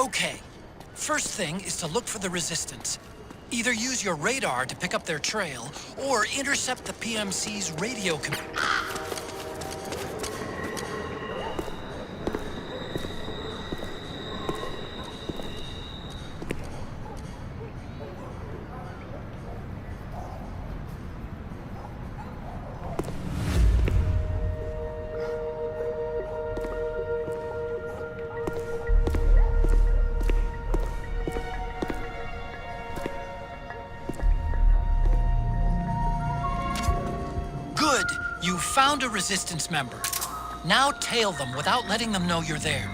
Okay. First thing is to look for the resistance. Either use your radar to pick up their trail, or intercept the PMC's radio Good! You found a resistance member. Now tail them without letting them know you're there.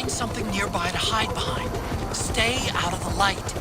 find something nearby to hide behind. Stay out of the light.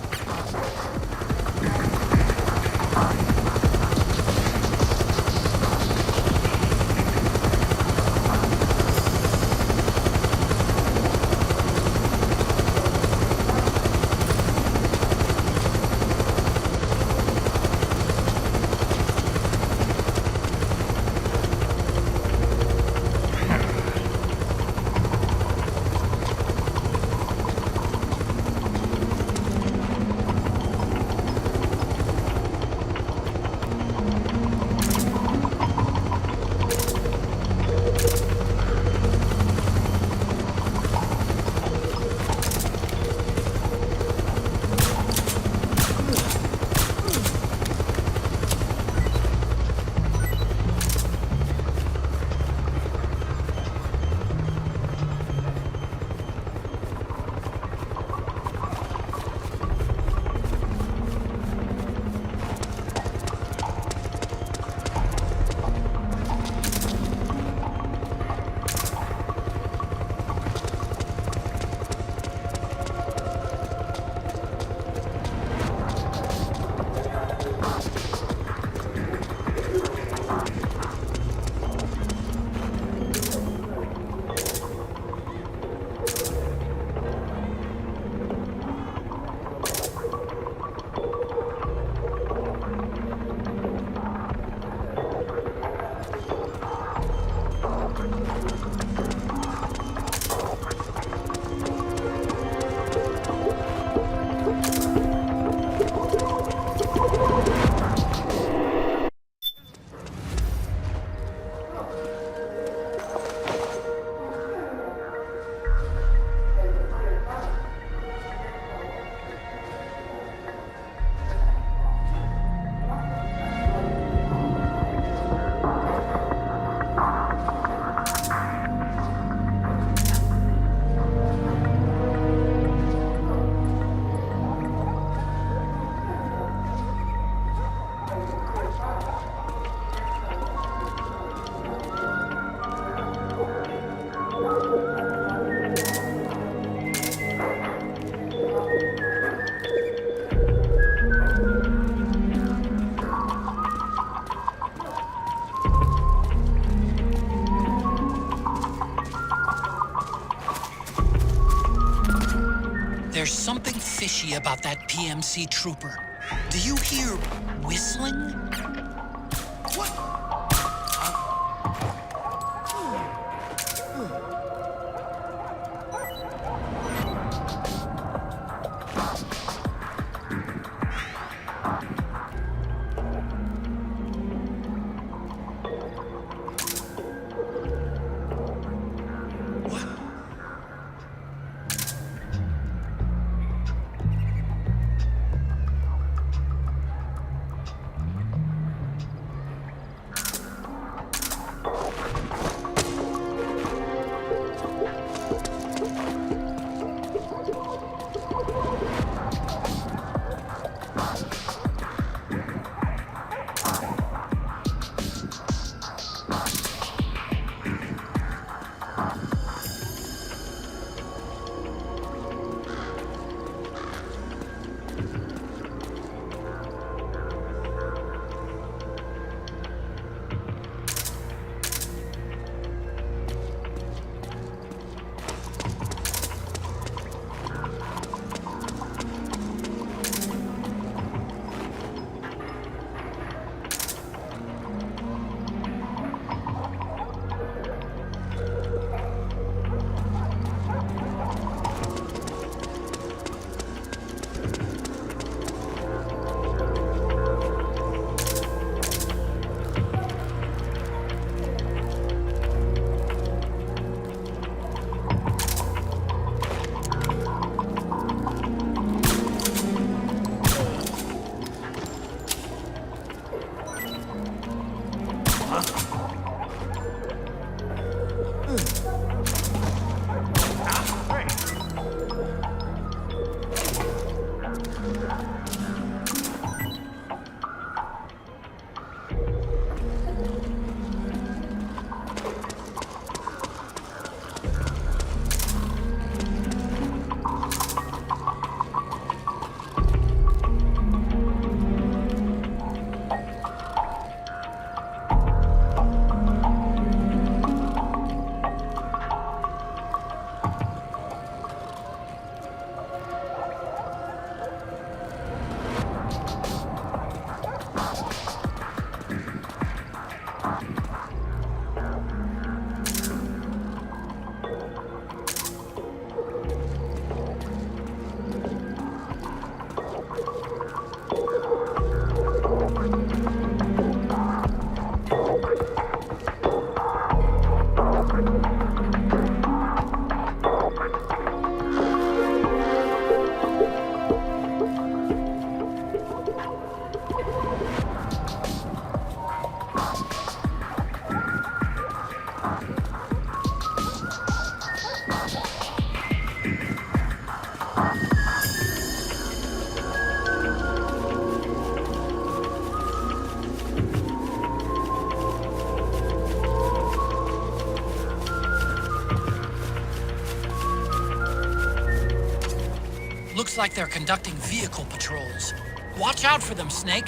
There's something fishy about that PMC trooper. Do you hear whistling? What? Looks like they're conducting vehicle patrols. Watch out for them, Snake.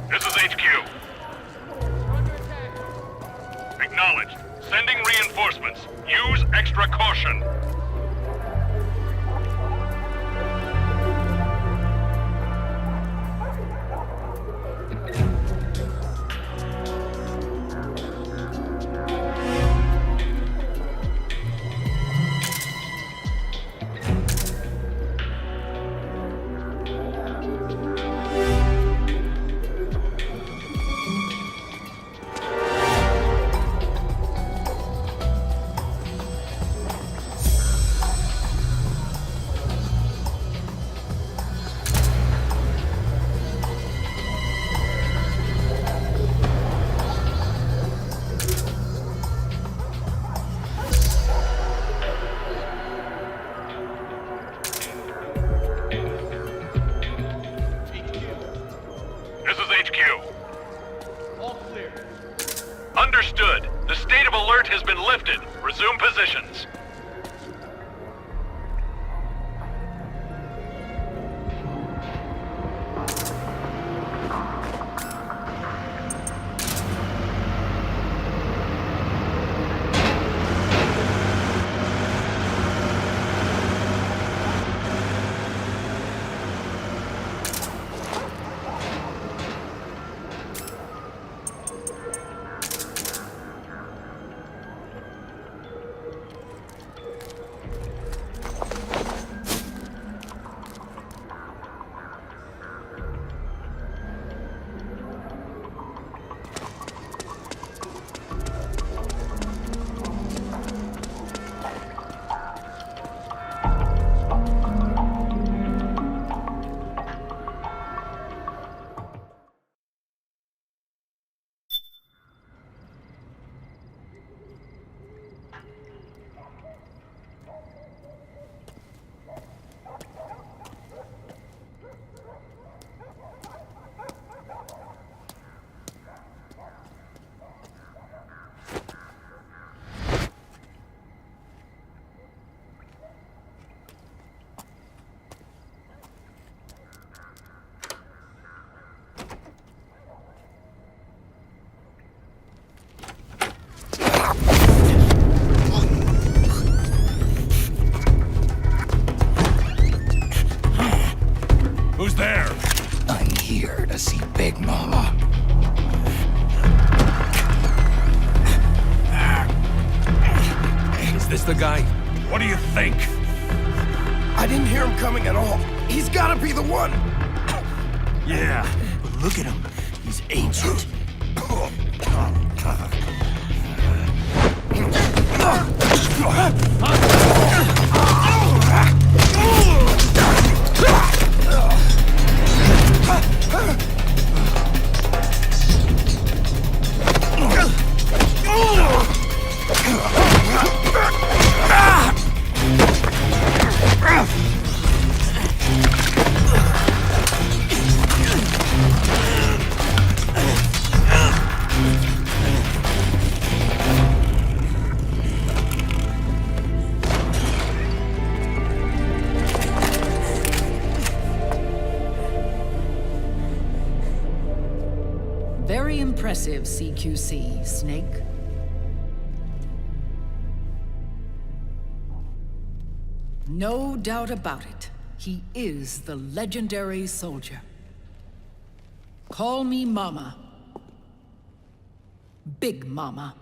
This is HQ. Acknowledged. Sending reinforcements. Use extra caution. This is HQ. All clear. Understood. The state of alert has been lifted. Resume positions. Who's there? I'm here to see Big Mama. Is this the guy? What do you think? I didn't hear him coming at all. He's gotta be the one. Yeah. But look at him. He's ancient. Very impressive, CQC, Snake. No doubt about it. He is the legendary soldier. Call me Mama. Big Mama.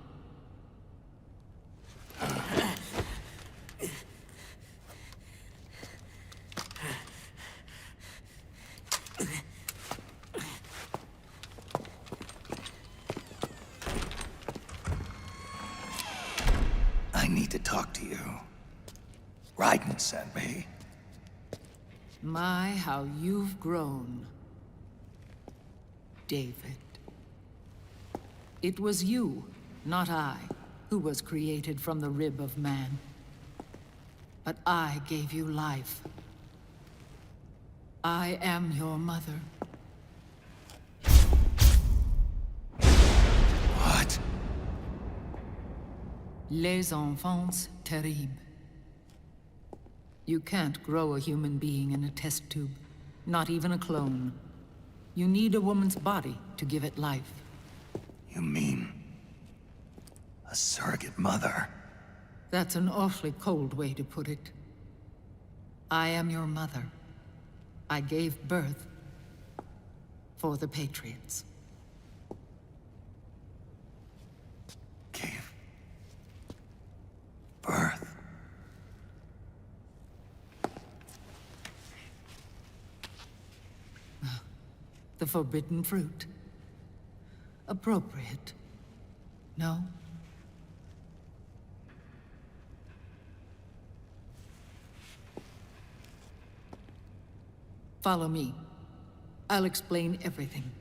I need to talk to you. Raiden sent me. My, how you've grown, David. It was you, not I, who was created from the rib of man. But I gave you life. I am your mother. What? Les enfants terribles. You can't grow a human being in a test tube, not even a clone. You need a woman's body to give it life. You mean... a surrogate mother? That's an awfully cold way to put it. I am your mother. I gave birth for the Patriots. Gave birth? The forbidden fruit. Appropriate. No? Follow me. I'll explain everything.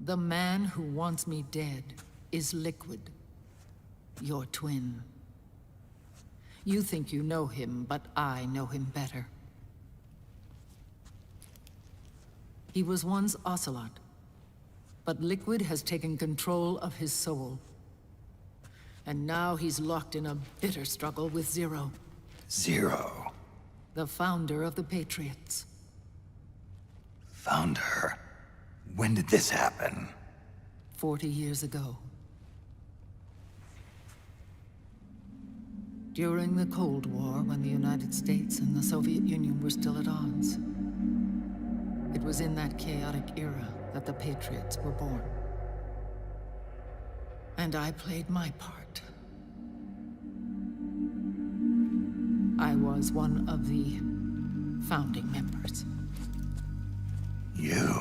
The man who wants me dead is Liquid, your twin. You think you know him, but I know him better. He was once Ocelot, but Liquid has taken control of his soul. And now he's locked in a bitter struggle with Zero, Zero. the founder of the Patriots. Found her. When did this happen? 40 years ago. During the Cold War, when the United States and the Soviet Union were still at odds. It was in that chaotic era that the Patriots were born. And I played my part. I was one of the founding members. You?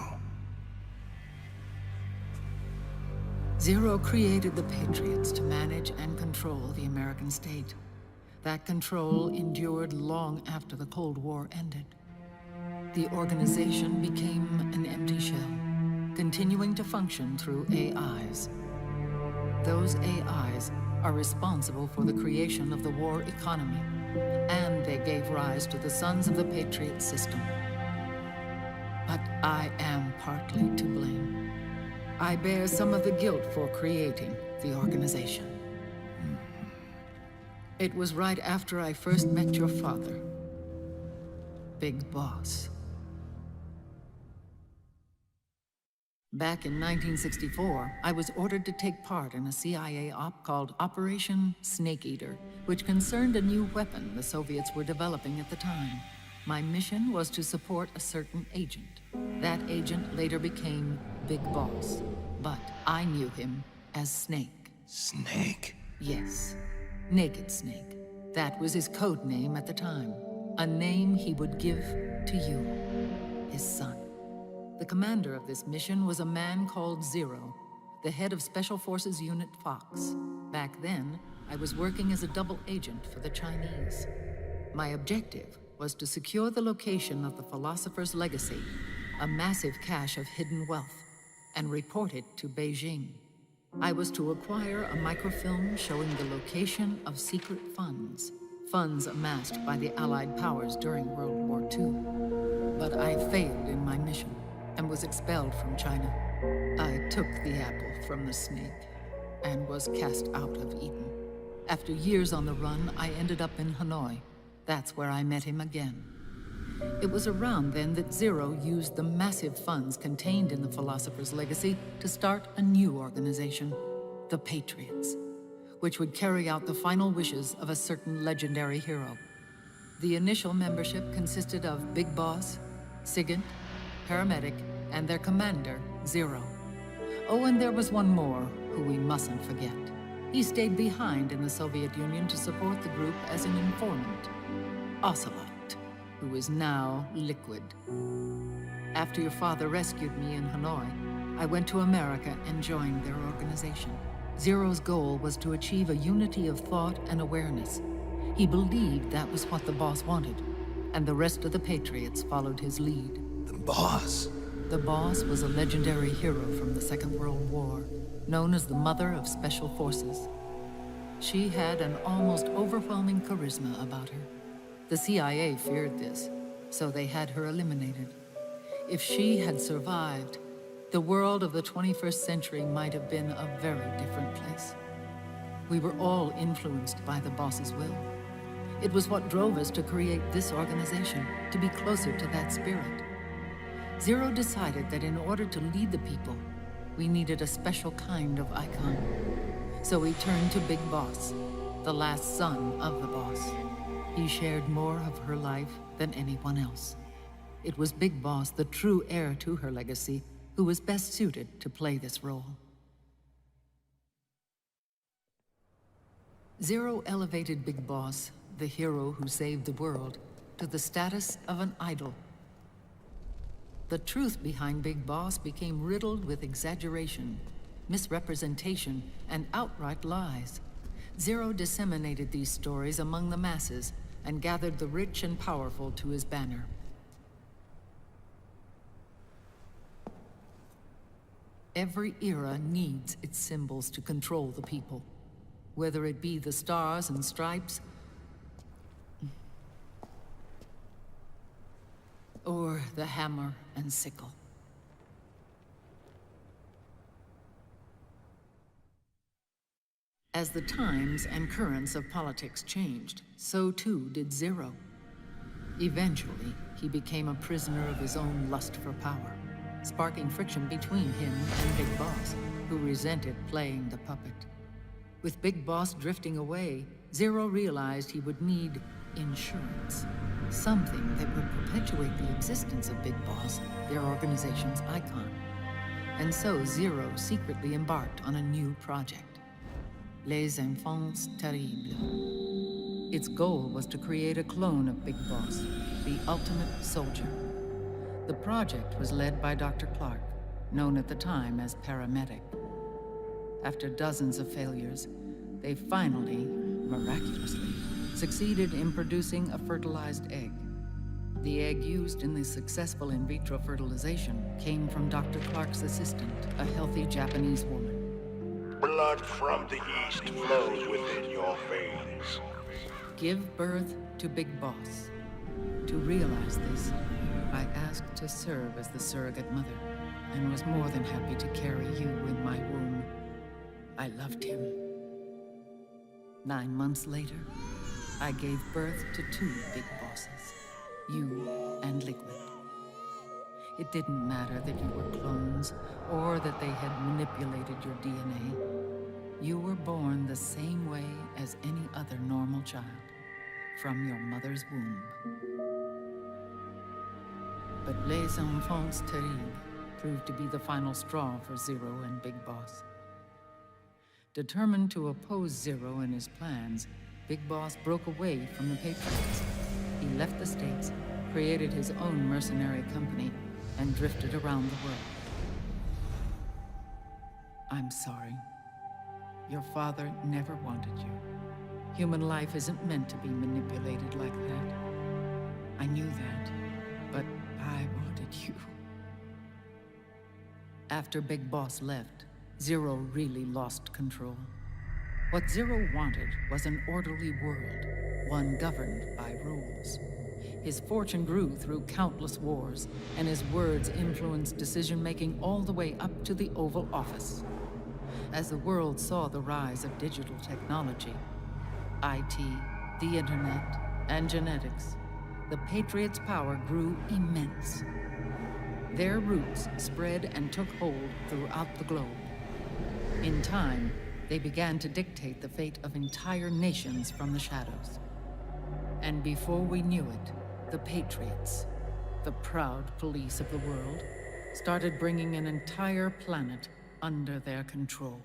Zero created the Patriots to manage and control the American state. That control endured long after the Cold War ended. The organization became an empty shell, continuing to function through AIs. Those AIs are responsible for the creation of the war economy, and they gave rise to the Sons of the Patriot system. But I am partly to blame. I bear some of the guilt for creating the organization. It was right after I first met your father, Big Boss. Back in 1964, I was ordered to take part in a CIA op called Operation Snake Eater, which concerned a new weapon the Soviets were developing at the time. My mission was to support a certain agent. That agent later became Big Boss, but I knew him as Snake. Snake? Yes, Naked Snake. That was his code name at the time. A name he would give to you, his son. The commander of this mission was a man called Zero, the head of Special Forces Unit Fox. Back then, I was working as a double agent for the Chinese. My objective was to secure the location of the Philosopher's Legacy, a massive cache of hidden wealth, and report it to Beijing. I was to acquire a microfilm showing the location of secret funds amassed by the Allied powers during World War II. But I failed in my mission and was expelled from China. I took the apple from the snake and was cast out of Eden. After years on the run, I ended up in Hanoi. That's where I met him again. It was around then that Zero used the massive funds contained in the Philosopher's Legacy to start a new organization, the Patriots, which would carry out the final wishes of a certain legendary hero. The initial membership consisted of Big Boss, Sigint, Paramedic, and their commander, Zero. Oh, and there was one more who we mustn't forget. He stayed behind in the Soviet Union to support the group as an informant. Ocelot, who is now Liquid. After your father rescued me in Hanoi, I went to America and joined their organization. Zero's goal was to achieve a unity of thought and awareness. He believed that was what the boss wanted, and the rest of the Patriots followed his lead. The boss? The boss was a legendary hero from the Second World War, known as the Mother of Special Forces. She had an almost overwhelming charisma about her. The CIA feared this, so they had her eliminated. If she had survived, the world of the 21st century might have been a very different place. We were all influenced by the boss's will. It was what drove us to create this organization, to be closer to that spirit. Zero decided that in order to lead the people, we needed a special kind of icon. So he turned to Big Boss, the last son of the boss. He shared more of her life than anyone else. It was Big Boss, the true heir to her legacy, who was best suited to play this role. Zero elevated Big Boss, the hero who saved the world, to the status of an idol. The truth behind Big Boss became riddled with exaggeration, misrepresentation, and outright lies. Zero disseminated these stories among the masses and gathered the rich and powerful to his banner. Every era needs its symbols to control the people, whether it be the stars and stripes, or the hammer and sickle. As the times and currents of politics changed, so too did Zero. Eventually, he became a prisoner of his own lust for power, sparking friction between him and Big Boss, who resented playing the puppet. With Big Boss drifting away, Zero realized he would need insurance. Something that would perpetuate the existence of Big Boss, their organization's icon. And so Zero secretly embarked on a new project. Les Enfants Terribles. Its goal was to create a clone of Big Boss, the ultimate soldier. The project was led by Dr. Clark, known at the time as Paramedic. After dozens of failures, they finally, miraculously, succeeded in producing a fertilized egg. The egg used in the successful in vitro fertilization came from Dr. Clark's assistant, a healthy Japanese woman. Blood from the east flows within your veins. Give birth to Big Boss. To realize this, I asked to serve as the surrogate mother, and was more than happy to carry you in my womb. I loved him. 9 months later, I gave birth to 2 Big Bosses, you and Liquid. It didn't matter that you were clones, or that they had manipulated your DNA. You were born the same way as any other normal child, from your mother's womb. But Les Enfants Terribles proved to be the final straw for Zero and Big Boss. Determined to oppose Zero and his plans, Big Boss broke away from the Patriots. He left the States, created his own mercenary company, and drifted around the world. I'm sorry. Your father never wanted you. Human life isn't meant to be manipulated like that. I knew that, but I wanted you. After Big Boss left, Zero really lost control. What Zero wanted was an orderly world, one governed by rules. His fortune grew through countless wars, and his words influenced decision-making all the way up to the Oval Office. As the world saw the rise of digital technology, IT, the internet, and genetics, the Patriots' power grew immense. Their roots spread and took hold throughout the globe. In time, they began to dictate the fate of entire nations from the shadows. And before we knew it, the Patriots, the proud police of the world, started bringing an entire planet under their control.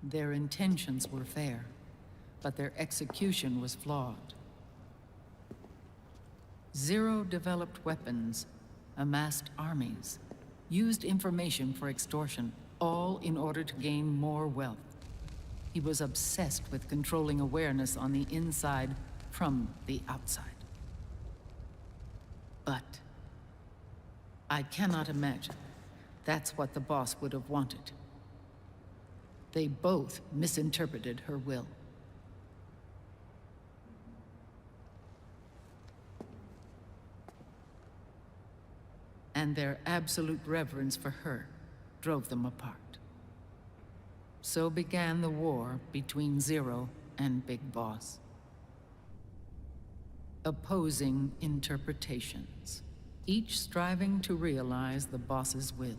Their intentions were fair, but their execution was flawed. Zero developed weapons, amassed armies, used information for extortion, all in order to gain more wealth. He was obsessed with controlling awareness on the inside from the outside. But I cannot imagine that's what the boss would have wanted. They both misinterpreted her will. And their absolute reverence for her drove them apart. So began the war between Zero and Big Boss. Opposing interpretations, each striving to realize the boss's will.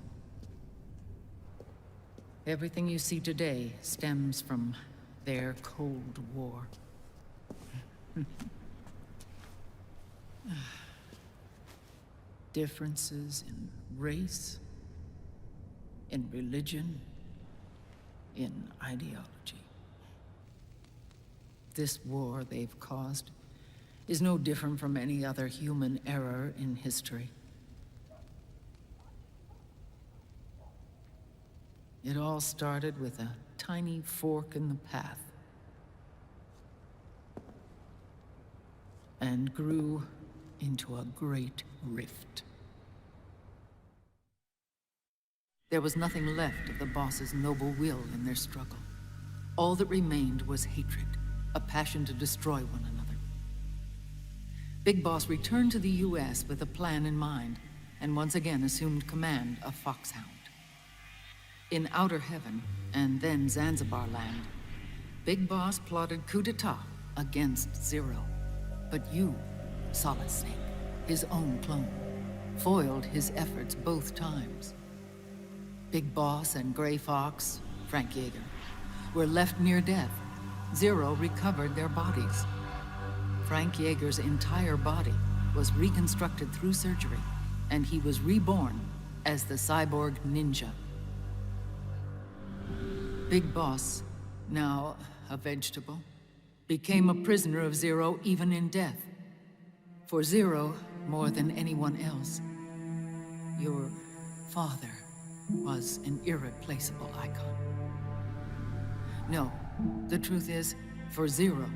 Everything you see today stems from their Cold War. Differences in race, in religion, in ideology. This war they've caused is no different from any other human error in history. It all started with a tiny fork in the path and grew into a great rift. There was nothing left of the boss's noble will in their struggle. All that remained was hatred, a passion to destroy one another. Big Boss returned to the US with a plan in mind, and once again assumed command of Foxhound. In Outer Heaven, and then Zanzibar Land, Big Boss plotted coup d'etat against Zero. But you, Solid Snake, his own clone, foiled his efforts both times. Big Boss and Gray Fox, Frank Yeager, were left near death. Zero recovered their bodies. Frank Yeager's entire body was reconstructed through surgery, and he was reborn as the cyborg ninja. Big Boss, now a vegetable, became a prisoner of Zero even in death. For Zero, more than anyone else, your father was an irreplaceable icon. No, the truth is, for Zero,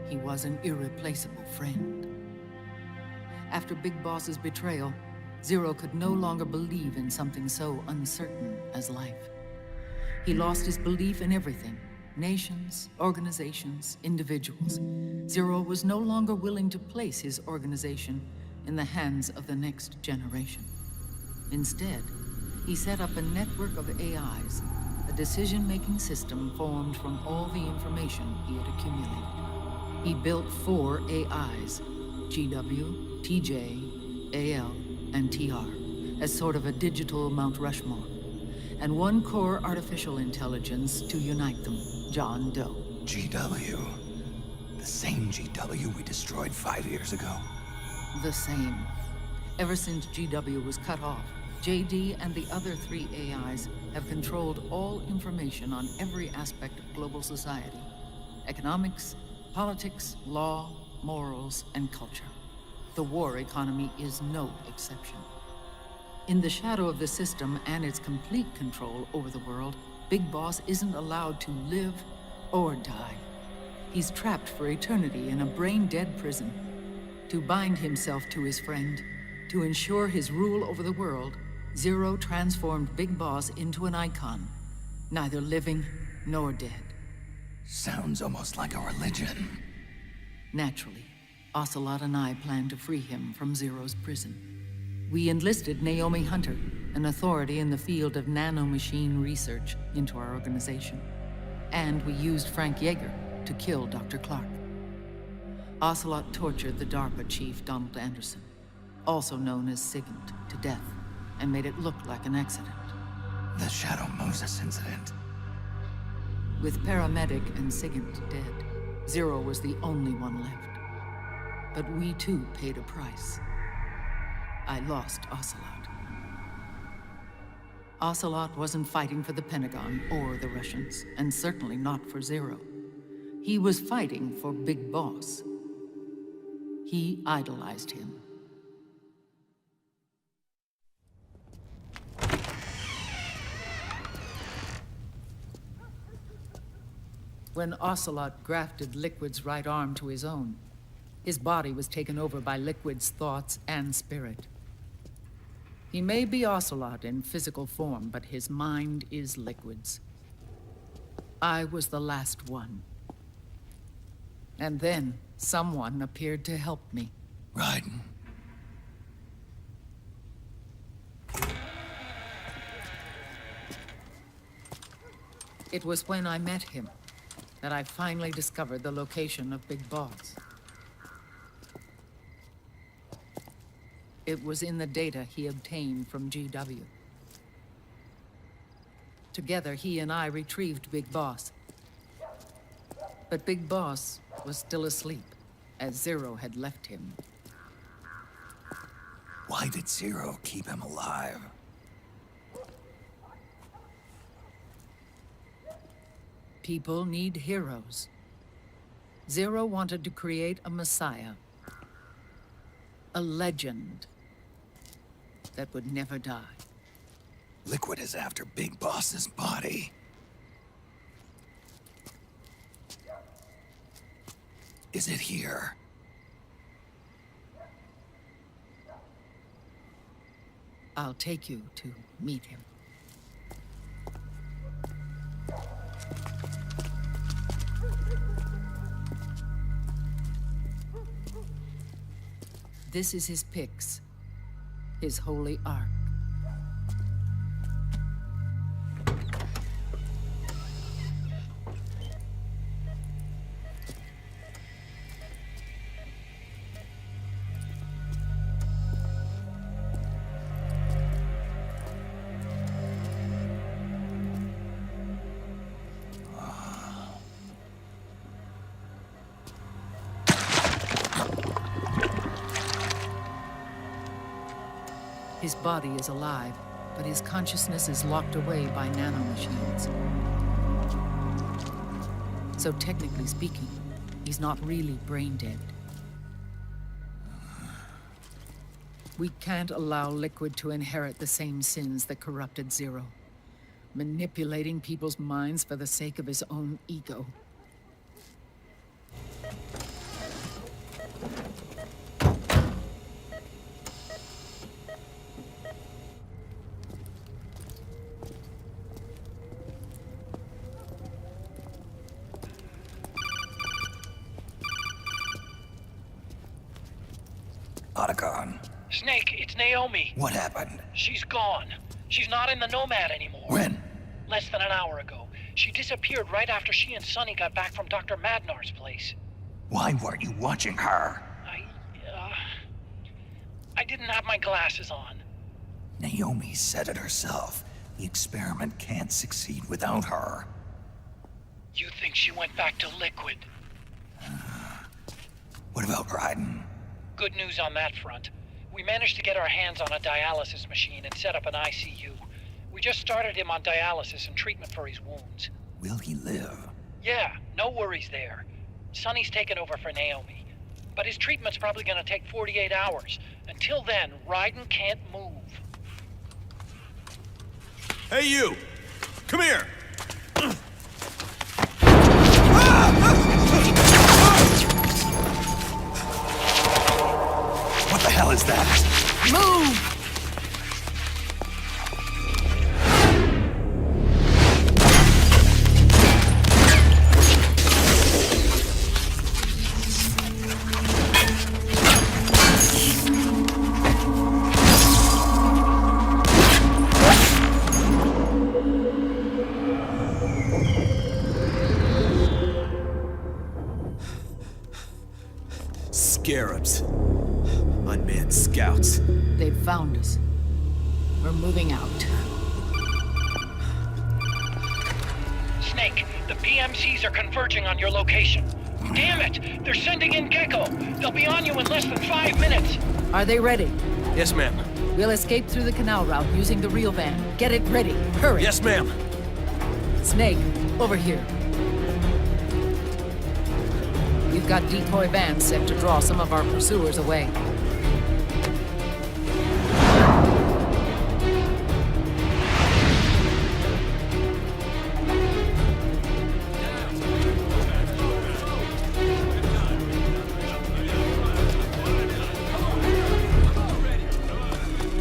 he was an irreplaceable friend. After Big Boss's betrayal, Zero could no longer believe in something so uncertain as life. He lost his belief in everything. Nations, organizations, individuals. Zero was no longer willing to place his organization in the hands of the next generation. Instead, he set up a network of AIs, a decision-making system formed from all the information he had accumulated. He built 4 AIs, GW, TJ, AL, and TR, as sort of a digital Mount Rushmore, and 1 core artificial intelligence to unite them, John Doe. GW. The same GW we destroyed 5 years ago. The same. Ever since GW was cut off, JD and the other 3 AIs have controlled all information on every aspect of global society. Economics, politics, law, morals, and culture. The war economy is no exception. In the shadow of the system and its complete control over the world, Big Boss isn't allowed to live or die. He's trapped for eternity in a brain-dead prison. To bind himself to his friend, to ensure his rule over the world, Zero transformed Big Boss into an icon, neither living nor dead. Sounds almost like a religion. Naturally, Ocelot and I plan to free him from Zero's prison. We enlisted Naomi Hunter, an authority in the field of nanomachine research, into our organization. And we used Frank Yeager to kill Dr. Clark. Ocelot tortured the DARPA chief, Donald Anderson, also known as Sigint, to death, and made it look like an accident. The Shadow Moses incident. With Paramedic and Sigint dead, Zero was the only one left. But we too paid a price. I lost Ocelot. Ocelot wasn't fighting for the Pentagon or the Russians, and certainly not for Zero. He was fighting for Big Boss. He idolized him. When Ocelot grafted Liquid's right arm to his own, his body was taken over by Liquid's thoughts and spirit. He may be Ocelot in physical form, but his mind is Liquid's. I was the last one. And then someone appeared to help me. Raiden. It was when I met him that I finally discovered the location of Big Boss. It was in the data he obtained from GW. Together, he and I retrieved Big Boss. But Big Boss was still asleep, as Zero had left him. Why did Zero keep him alive? People need heroes. Zero wanted to create a messiah. A legend that would never die. Liquid is after Big Boss's body. Is it here? I'll take you to meet him. This is his pyx, his holy ark. His body is alive, but his consciousness is locked away by nanomachines. So technically speaking, he's not really brain dead. We can't allow Liquid to inherit the same sins that corrupted Zero, manipulating people's minds for the sake of his own ego. Otacon. Snake, it's Naomi. What happened? She's gone. She's not in the Nomad anymore. When? Less than an hour ago. She disappeared right after she and Sonny got back from Dr. Madnar's place. Why weren't you watching her? I didn't have my glasses on. Naomi said it herself. The experiment can't succeed without her. You think she went back to Liquid? What about Raiden? Good news on that front. We managed to get our hands on a dialysis machine and set up an ICU. We just started him on dialysis and treatment for his wounds. Will he live? Yeah, no worries there. Sonny's taken over for Naomi. But his treatment's probably gonna take 48 hours. Until then, Raiden can't move. Hey, you! Come here! What the hell is that? Move! Scarabs. Unmanned scouts. They've found us. We're moving out. Snake, the PMCs are converging on your location. Damn it! They're sending in Gecko! They'll be on you in less than 5 minutes! Are they ready? Yes, ma'am. We'll escape through the canal route using the real van. Get it ready. Hurry. Yes, ma'am. Snake, over here. We've got decoy vans set to draw some of our pursuers away.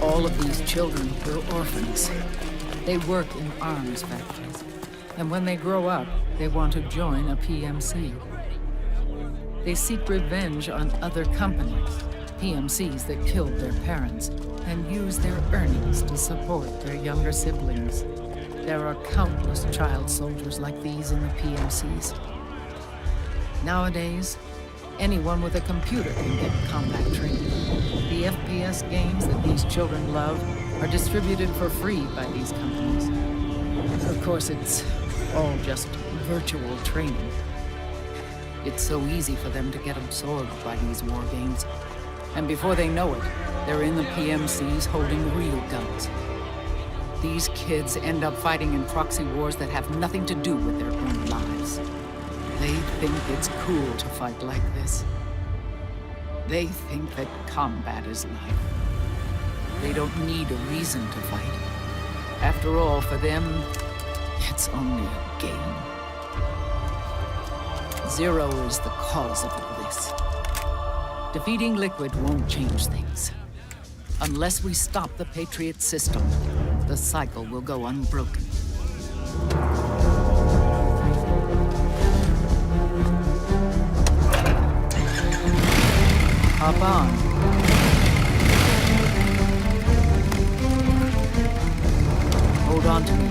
All of these children were orphans. They work in arms factories. And when they grow up, they want to join a PMC. They seek revenge on other companies, PMCs that killed their parents, and use their earnings to support their younger siblings. There are countless child soldiers like these in the PMCs. Nowadays, anyone with a computer can get combat training. The FPS games that these children love are distributed for free by these companies. Of course, it's all just virtual training. It's so easy for them to get absorbed by these war games. And before they know it, they're in the PMCs holding real guns. These kids end up fighting in proxy wars that have nothing to do with their own lives. They think it's cool to fight like this. They think that combat is life. They don't need a reason to fight. After all, for them, it's only a game. Zero is the cause of all this. Defeating Liquid won't change things. Unless we stop the Patriot system, the cycle will go unbroken. Hop on. Hold on to me.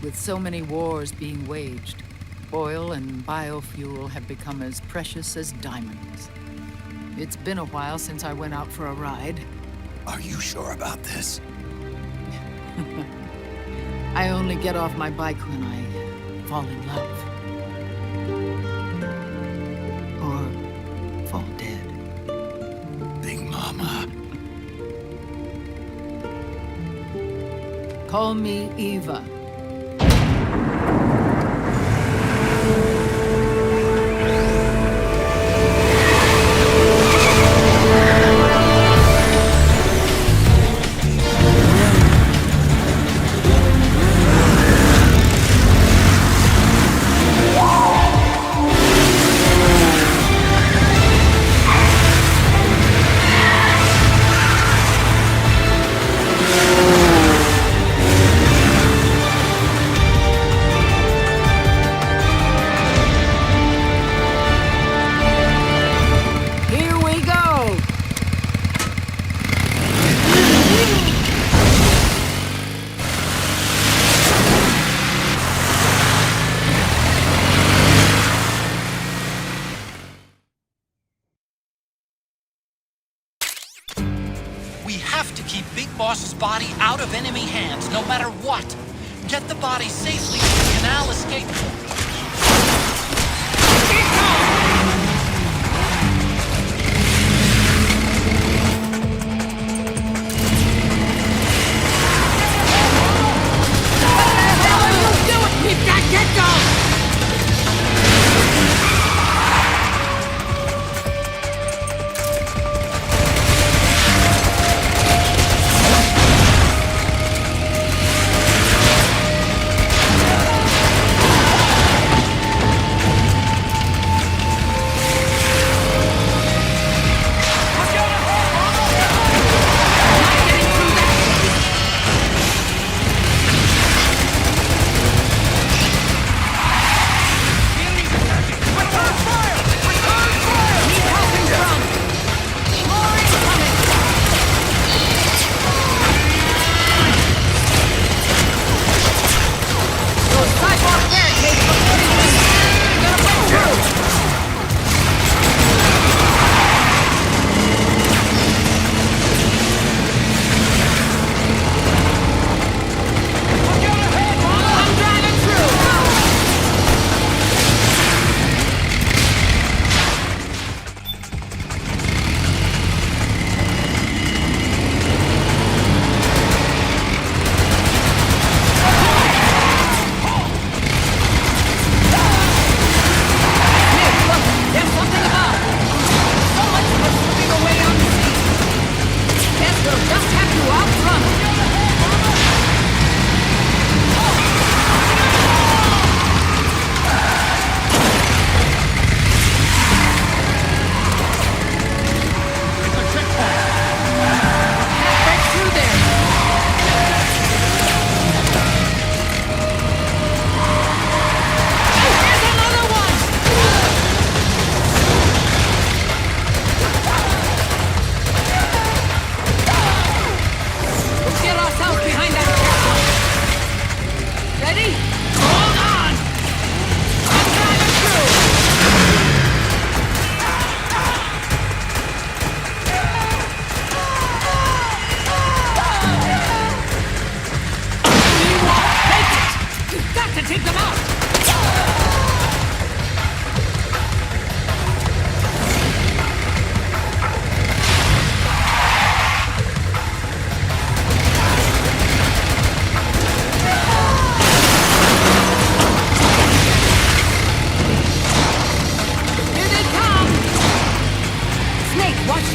With so many wars being waged, oil and biofuel have become as precious as diamonds. It's been a while since I went out for a ride. Are you sure about this? I only get off my bike when I fall in love. Or fall dead. Big Mama. Call me Eva. Boss's body out of enemy hands, no matter what. Get the body safely to the canal escape port.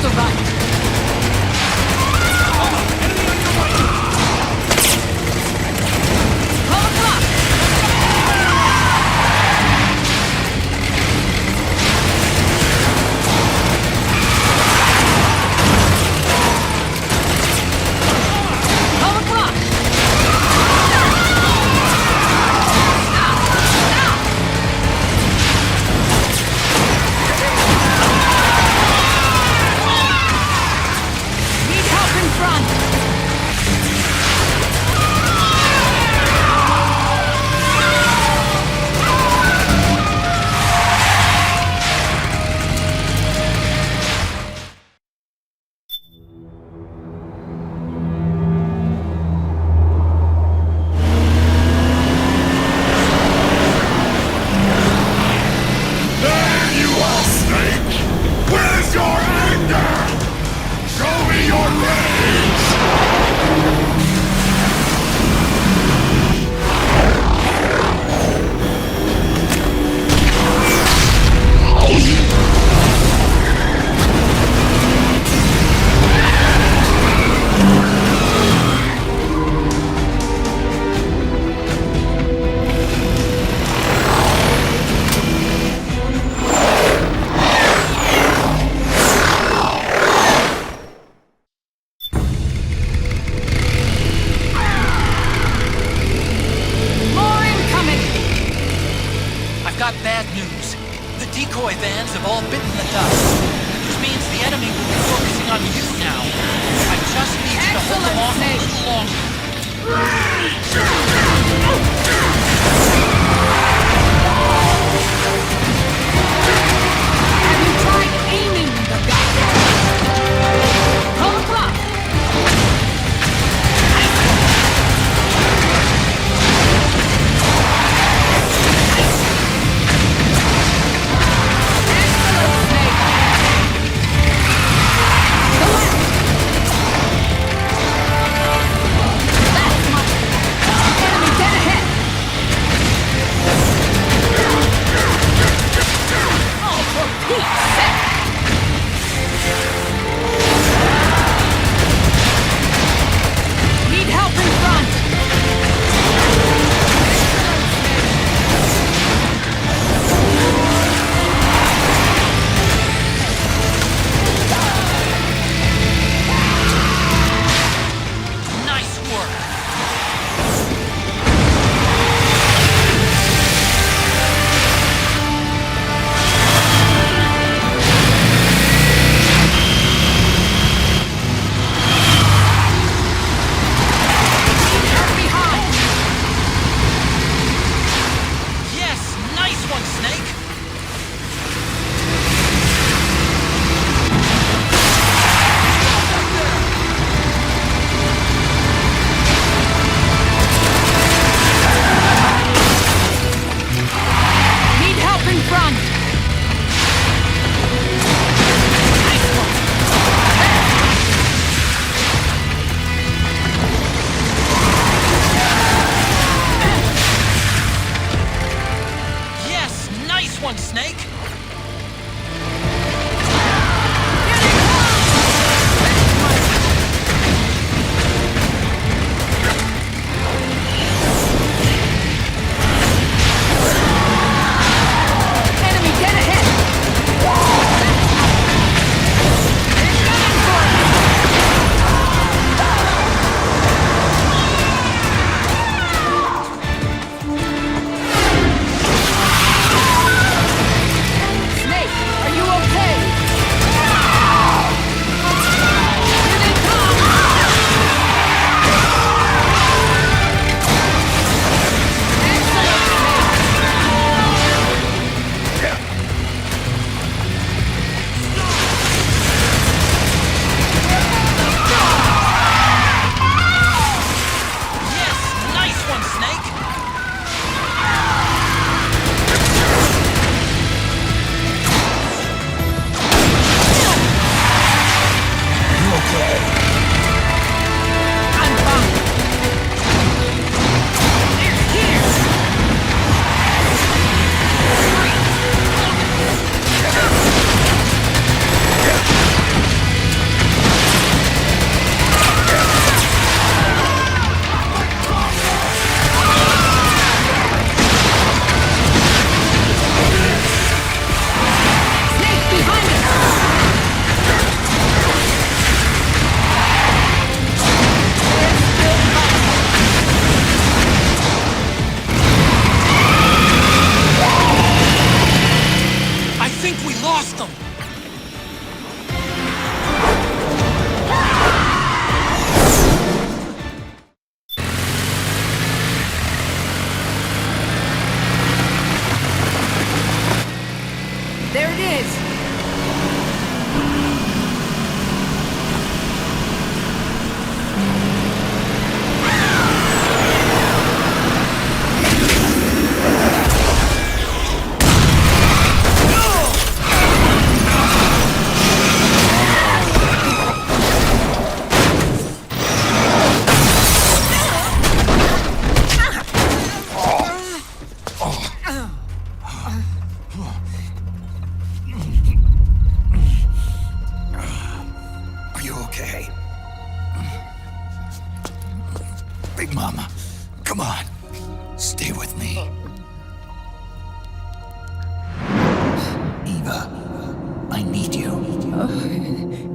to run. Call the clock. Call the clock. Need help in front. There you are, Snake! Where's your anger? Show me your rage! More incoming. I've got bad news. The decoy vans have all bitten the dust, which means the enemy will be focusing on you now. I just need you to hold them off a little longer. Have you tried aiming the gun? Call the clock. Excellent, Snake. The left. That's much. Enemy dead ahead.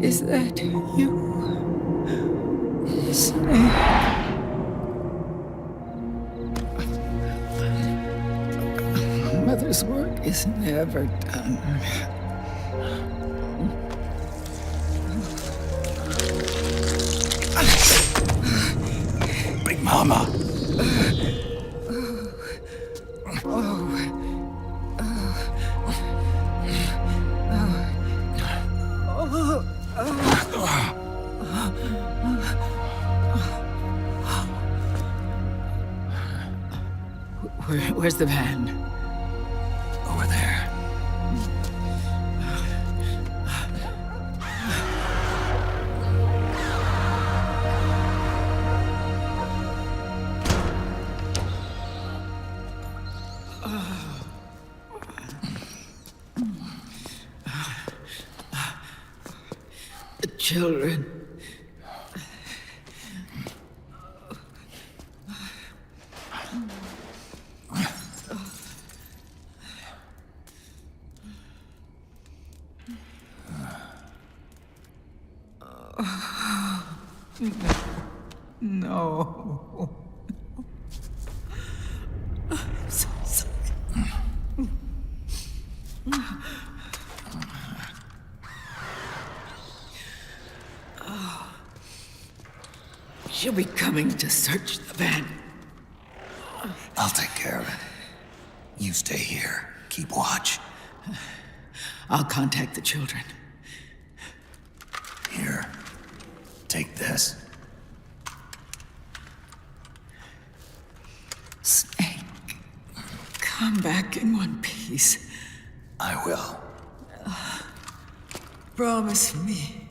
Is that you? Snake. Mother's work is never done. Big Mama. Where's the van? Over there. The children. No. I'm so sorry. She'll be coming to search the van. I'll take care of it. You stay here. Keep watch. I'll contact the children. Here. Take this. Snake, come back in one piece. I will. Promise me